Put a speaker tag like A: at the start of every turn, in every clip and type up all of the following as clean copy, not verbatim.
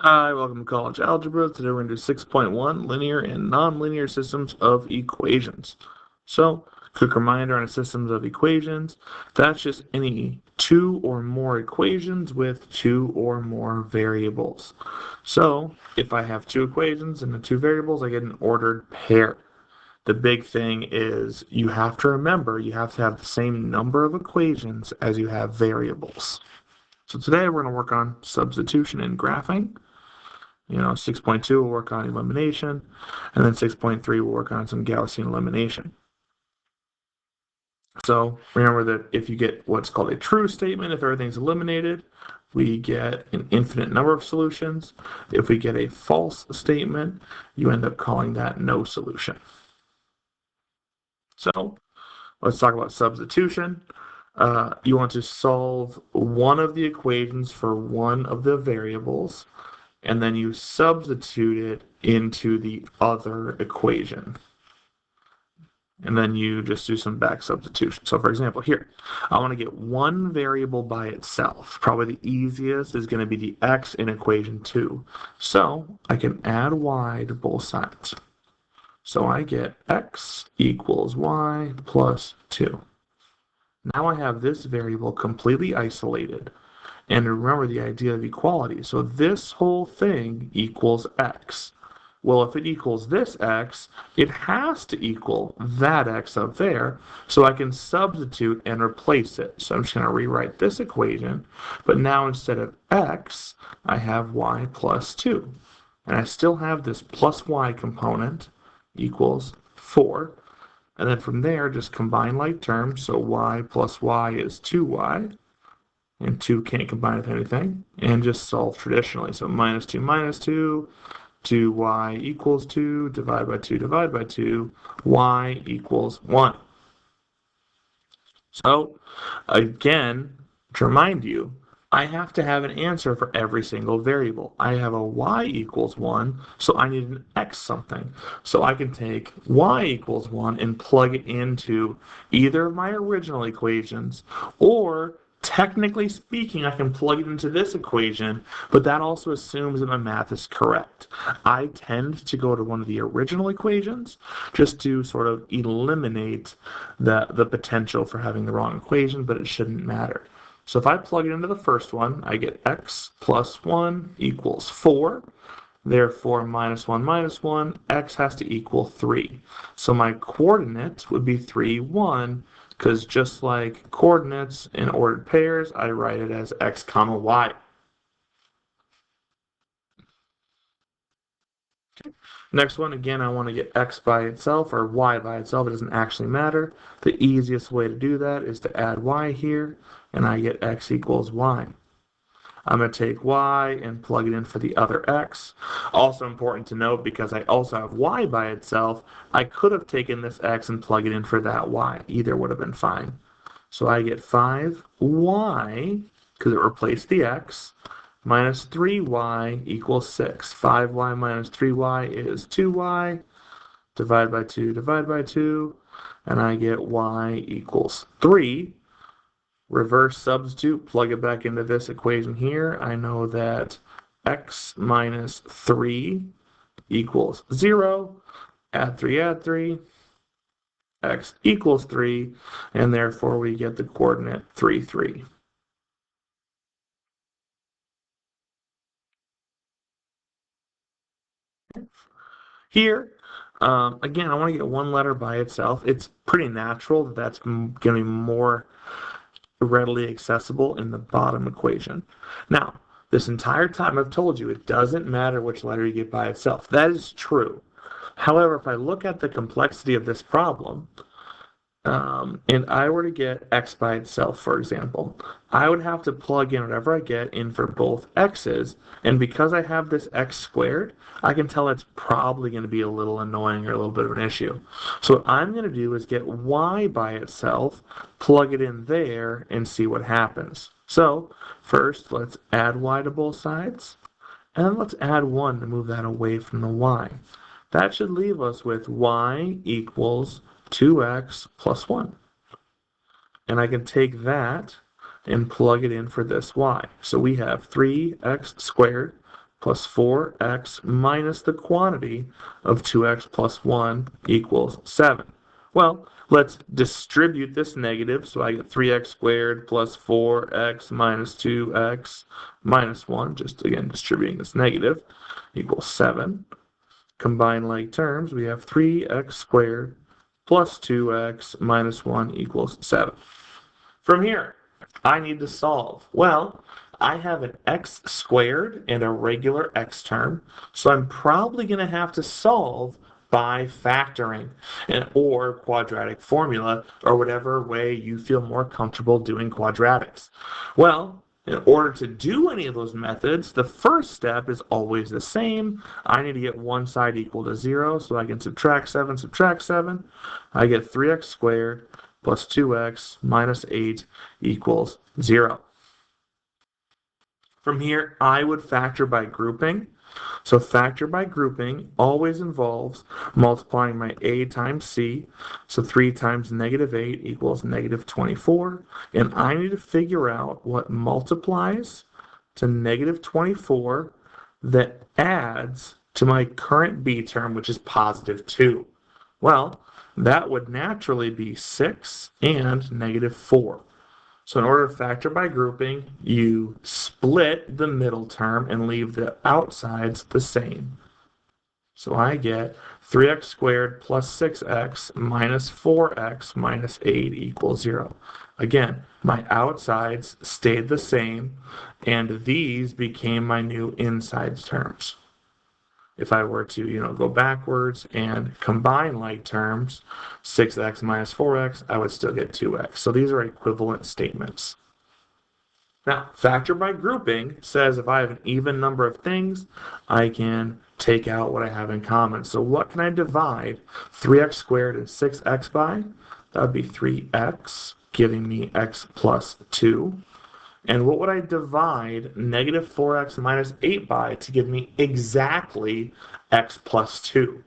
A: Hi, welcome to College Algebra. Today we're going to do 6.1, linear and nonlinear systems of equations. So, quick reminder on systems of equations, that's just any two or more equations with two or more variables. So, if I have two equations and the two variables, I get an ordered pair. The big thing is you have to remember you have to have the same number of equations as you have variables. So today we're going to work on substitution and graphing. 6.2 we'll work on elimination, and then 6.3 we'll work on some Gaussian elimination. So remember that if you get what's called a true statement, if everything's eliminated, we get an infinite number of solutions. If we get a false statement, you end up calling that no solution. So let's talk about substitution. You want to solve one of the equations for one of the variables, and then you substitute it into the other equation. And then you just do some back substitution. So for example, here, I want to get one variable by itself. Probably the easiest is going to be the x in equation 2. So I can add y to both sides. So I get x equals y plus 2. Now I have this variable completely isolated. And remember the idea of equality. So this whole thing equals x. Well, if it equals this x, it has to equal that x up there, so I can substitute and replace it. So I'm just going to rewrite this equation, but now instead of x, I have y plus 2. And I still have this plus y component equals 4. And then from there, just combine like terms, so y plus y is 2y. And 2 can't combine with anything, and just solve traditionally. So minus 2, 2y equals 2, divide by 2, y equals 1. So, again, to remind you, I have to have an answer for every single variable. I have a y equals 1, so I need an x something. So I can take y equals 1 and plug it into either of my original equations, or technically speaking, I can plug it into this equation, but that also assumes that my math is correct. I tend to go to one of the original equations just to sort of eliminate the potential for having the wrong equation, but it shouldn't matter. So if I plug it into the first one, I get x plus 1 equals 4. Therefore, minus 1, x has to equal 3. So my coordinate would be 3, 1, because just like coordinates in ordered pairs, I write it as x comma y. Next one, again, I want to get x by itself or y by itself. It doesn't actually matter. The easiest way to do that is to add y here, and I get x equals y. I'm going to take y and plug it in for the other x. Also important to note, because I also have y by itself, I could have taken this x and plug it in for that y. Either would have been fine. So I get 5y, because it replaced the x, minus 3y equals 6. 5y minus 3y is 2y. Divide by 2, and I get y equals 3. Reverse substitute, plug it back into this equation here. I know that x minus 3 equals 0. Add 3, x equals 3, and therefore we get the coordinate 3, 3. Here, again, I want to get one letter by itself. It's pretty natural that that's going to be more readily accessible in the bottom equation. Now, this entire time I've told you it doesn't matter which letter you get by itself. That is true. However, if I look at the complexity of this problem, and I were to get x by itself, for example, I would have to plug in whatever I get in for both x's, and because I have this x squared, I can tell it's probably going to be a little annoying or a little bit of an issue. So what I'm going to do is get y by itself, plug it in there, and see what happens. So first, let's add y to both sides, and then let's add 1 to move that away from the y. That should leave us with y equals 2x plus 1. And I can take that and plug it in for this y. So we have 3x squared plus 4x minus the quantity of 2x plus 1 equals 7. Well, let's distribute this negative, so I get 3x squared plus 4x minus 2x minus 1, just again distributing this negative, equals 7. Combine like terms, we have 3x squared plus 2x minus 1 equals 7. From here, I need to solve. Well, I have an x squared and a regular x term, so I'm probably going to have to solve by factoring or quadratic formula or whatever way you feel more comfortable doing quadratics. Well, in order to do any of those methods, the first step is always the same. I need to get one side equal to 0, so I can subtract 7. I get 3x squared plus 2x minus 8 equals 0. From here, I would factor by grouping. So factor by grouping always involves multiplying my a times c. So 3 times negative 8 equals negative 24. And I need to figure out what multiplies to negative 24 that adds to my current b term, which is positive 2. Well, that would naturally be 6 and negative 4. So in order to factor by grouping, you split the middle term and leave the outsides the same. So I get 3x squared plus 6x minus 4x minus 8 equals 0. Again, my outsides stayed the same, and these became my new insides terms. If I were to, go backwards and combine like terms, 6x minus 4x, I would still get 2x. So these are equivalent statements. Now, factor by grouping says if I have an even number of things, I can take out what I have in common. So what can I divide 3x squared and 6x by? That would be 3x, giving me x plus 2. And what would I divide negative 4x minus 8 by to give me exactly x plus 2?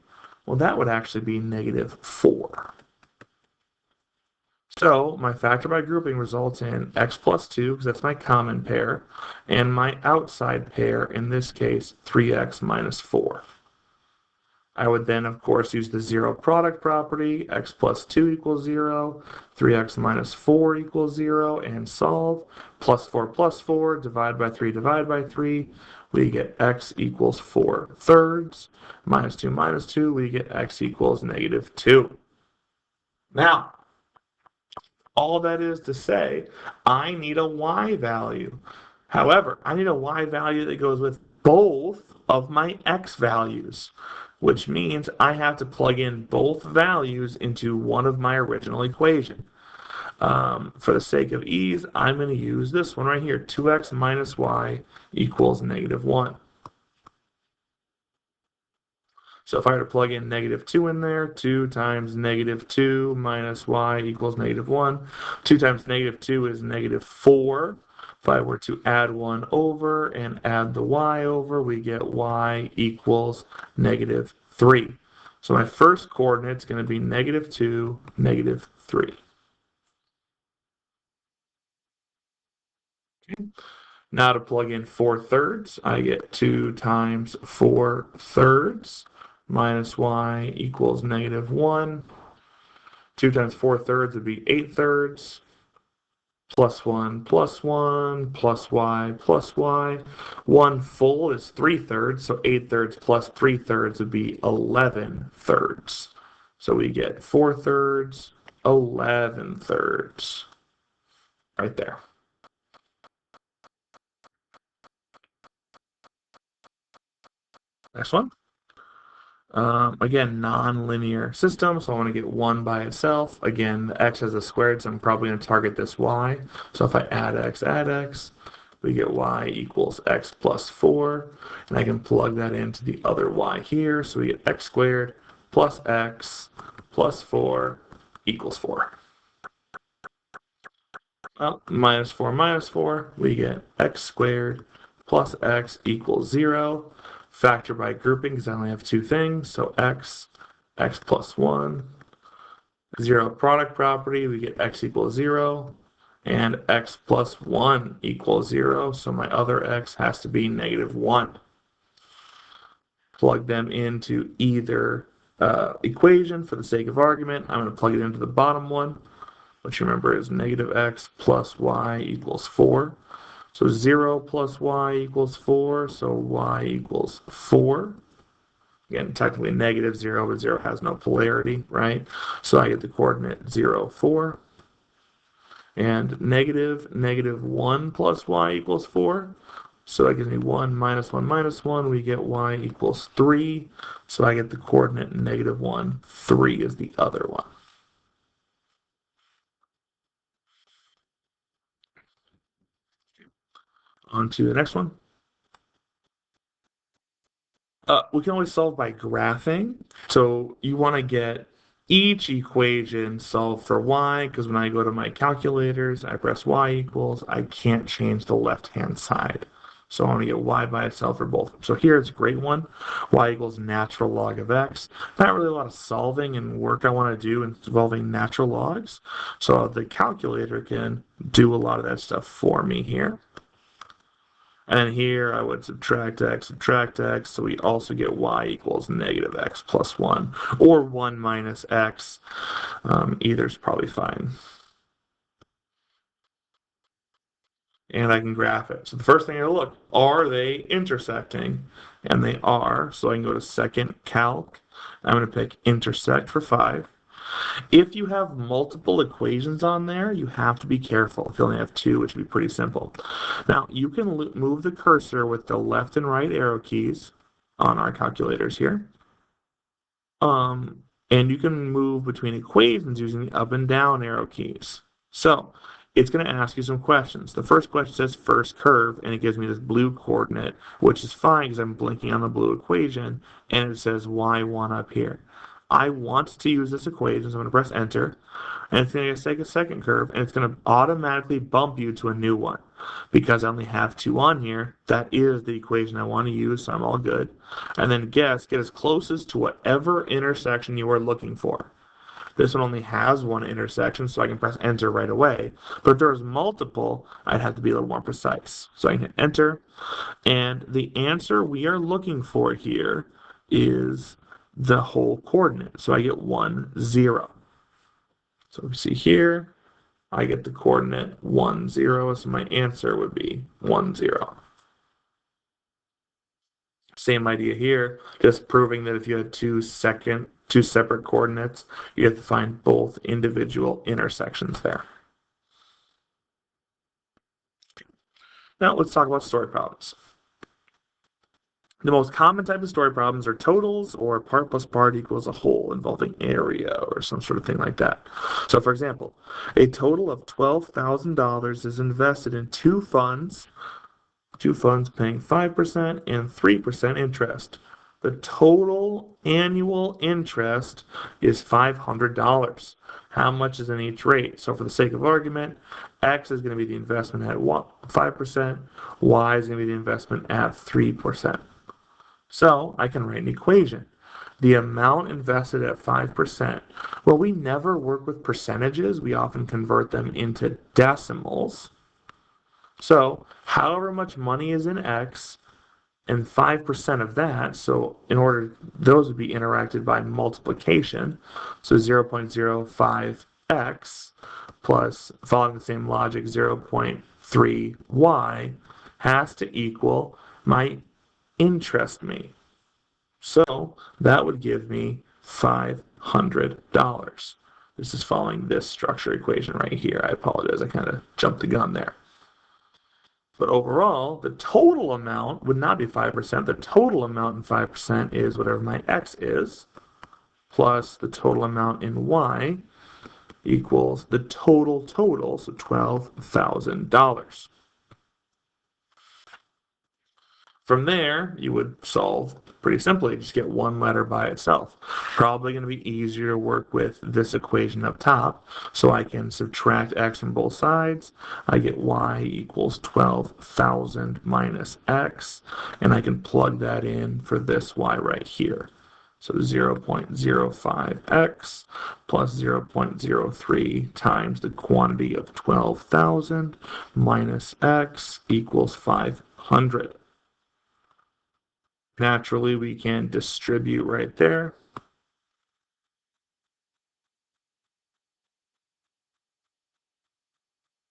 A: Well, that would actually be negative 4. So my factor by grouping results in x plus 2, because that's my common pair, and my outside pair, in this case, 3x minus 4. I would then, of course, use the zero product property, x plus 2 equals 0, 3x minus 4 equals 0, and solve. Plus 4, divide by 3, we get x equals 4 thirds. Minus 2, we get x equals negative 2. Now, all that is to say, I need a y value. However, I need a y value that goes with both of my x values, which means I have to plug in both values into one of my original equation. For the sake of ease, I'm going to use this one right here, 2x minus y equals negative 1. So if I were to plug in negative 2 in there, 2 times negative 2 minus y equals negative 1. 2 times negative 2 is negative 4. If I were to add 1 over and add the y over, we get y equals negative 3. So my first coordinate is going to be negative 2, negative 3. Okay. Now to plug in 4 thirds, I get 2 times 4 thirds minus y equals negative 1. 2 times 4 thirds would be 8 thirds. Plus 1 plus y plus y. 1 full is 3 thirds, so 8 thirds plus 3 thirds would be 11 thirds. So we get 4 thirds, 11 thirds. Right there. Next one. Again, non-linear system, so I want to get 1 by itself. Again, the x has a squared, so I'm probably going to target this y. So if I add x, we get y equals x plus 4. And I can plug that into the other y here. So we get x squared plus x plus 4 equals 4. Well, minus 4, we get x squared plus x equals 0. Factor by grouping because I only have two things. So x plus 1. 0 product property, we get x equals 0. And x plus 1 equals 0. So my other x has to be negative 1. plug them into either equation for the sake of argument. I'm going to plug it into the bottom one, which remember is negative x plus y equals 4. So 0 plus y equals 4, so y equals 4. Again, technically negative 0, but 0 has no polarity, right? So I get the coordinate 0, 4. And negative 1 plus y equals 4. So that gives me 1 minus 1 minus 1. We get y equals 3. So I get the coordinate negative 1. 3 is the other one. On to the next one. We can always solve by graphing. So you want to get each equation solved for y, because when I go to my calculators, I press y equals, I can't change the left-hand side. So I want to get y by itself for both. So here it's a great one. Y equals natural log of x. Not really a lot of solving and work I want to do involving natural logs. So the calculator can do a lot of that stuff for me here. And here I would subtract x, so we also get y equals negative x plus 1, or 1 minus x. Either's probably fine. And I can graph it. So the first thing I look, are they intersecting? And they are, so I can go to second calc. I'm going to pick intersect for 5. If you have multiple equations on there, you have to be careful. If you only have 2, which would be pretty simple. Now, you can move the cursor with the left and right arrow keys on our calculators here. And you can move between equations using the up and down arrow keys. So, it's going to ask you some questions. The first question says first curve, and it gives me this blue coordinate, which is fine because I'm blinking on the blue equation, and it says y1 up here. I want to use this equation, so I'm going to press enter, and it's going to take a second curve, and it's going to automatically bump you to a new one. Because I only have 2 on here, that is the equation I want to use, so I'm all good. And then get as closest to whatever intersection you are looking for. This one only has one intersection, so I can press enter right away. But if there was multiple, I'd have to be a little more precise. So I can hit enter, and the answer we are looking for here is the whole coordinate. So I get 1, 0. So we see here, I get the coordinate 1, 0. So my answer would be 1, 0. Same idea here, just proving that if you had two separate coordinates, you have to find both individual intersections there. Now let's talk about story problems. The most common type of story problems are totals or part plus part equals a whole involving area or some sort of thing like that. So for example, a total of $12,000 is invested in two funds paying 5% and 3% interest. The total annual interest is $500. How much is in each rate? So for the sake of argument, X is going to be the investment at 5%, Y is going to be the investment at 3%. So I can write an equation. The amount invested at 5%. Well, we never work with percentages. We often convert them into decimals. So however much money is in X and 5% of that, so in order, those would be interacted by multiplication. So 0.05X plus, following the same logic, 0.3Y has to equal my interest me. So that would give me $500. This is following this structure equation right here. I apologize, I kind of jumped the gun there. But overall, the total amount would not be 5%. The total amount in 5% is whatever my X is, plus the total amount in Y equals the total, so $12,000. From there, you would solve pretty simply, just get one letter by itself. Probably going to be easier to work with this equation up top, so I can subtract x from both sides. I get y equals 12,000 minus x, and I can plug that in for this y right here. So 0.05x plus 0.03 times the quantity of 12,000 minus x equals 500. Naturally, we can distribute right there.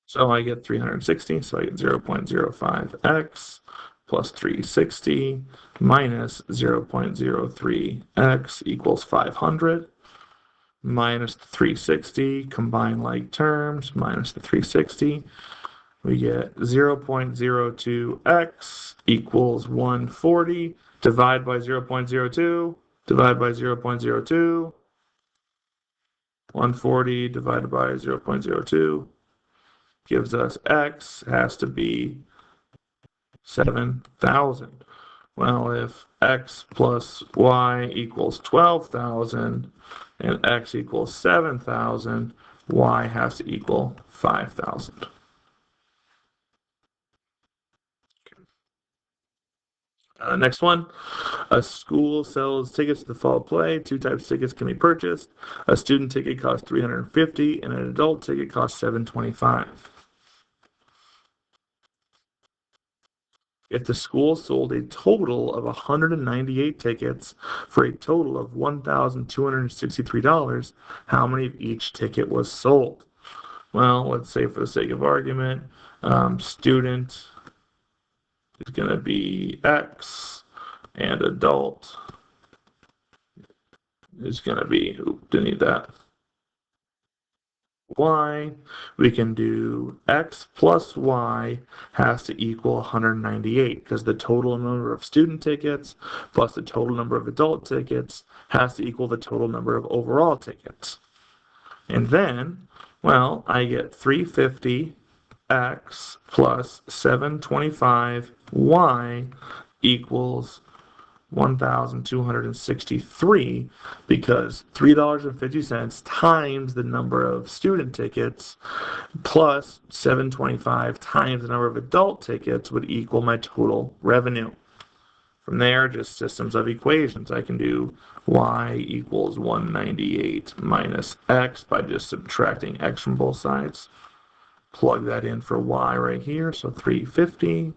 A: So I get 360, so I get 0.05x plus 360 minus 0.03x equals 500 minus the 360, combine like terms, minus the 360. We get 0.02x equals 140. Divide by 0.02, divide by 0.02. 140 divided by 0.02 gives us x has to be 7,000. Well, if x plus y equals 12,000 and x equals 7,000, y has to equal 5,000. Next one, a school sells tickets to the fall play. Two types of tickets can be purchased. A student ticket costs $350 and an adult ticket costs $725. If the school sold a total of 198 tickets for a total of $1,263, how many of each ticket was sold? Well, let's say for the sake of argument, student is going to be X and adult is going to be, didn't need that, Y. We can do X plus Y has to equal 198 because the total number of student tickets plus the total number of adult tickets has to equal the total number of overall tickets. And then, well, I get 350 X plus 725 Y equals 1,263 because $3.50 times the number of student tickets plus 725 times the number of adult tickets would equal my total revenue. From there, just systems of equations. I can do y equals 198 minus x by just subtracting x from both sides. Plug that in for y right here, so 350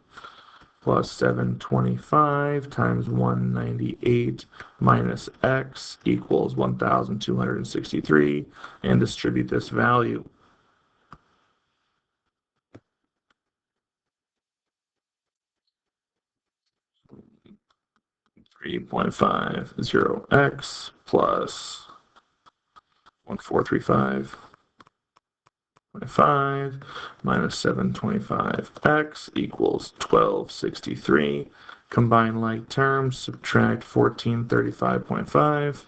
A: plus 725 times 198 minus x equals 1,263, and distribute this value. 3.50x plus 1435.5 minus 725x equals 1263. Combine like terms, subtract 1435.5.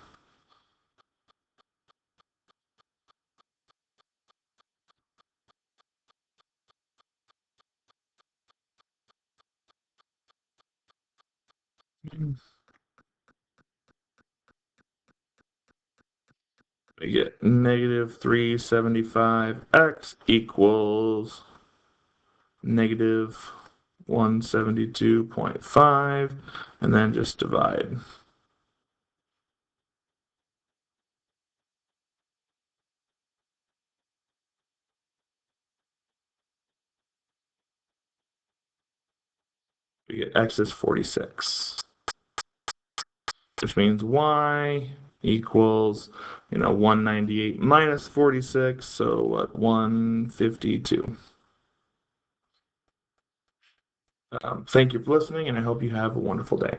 A: We get negative 375x equals negative 172.5, and then just divide. We get x is 46, which means y equals, 198 minus 46, so what, 152. Thank you for listening, and I hope you have a wonderful day.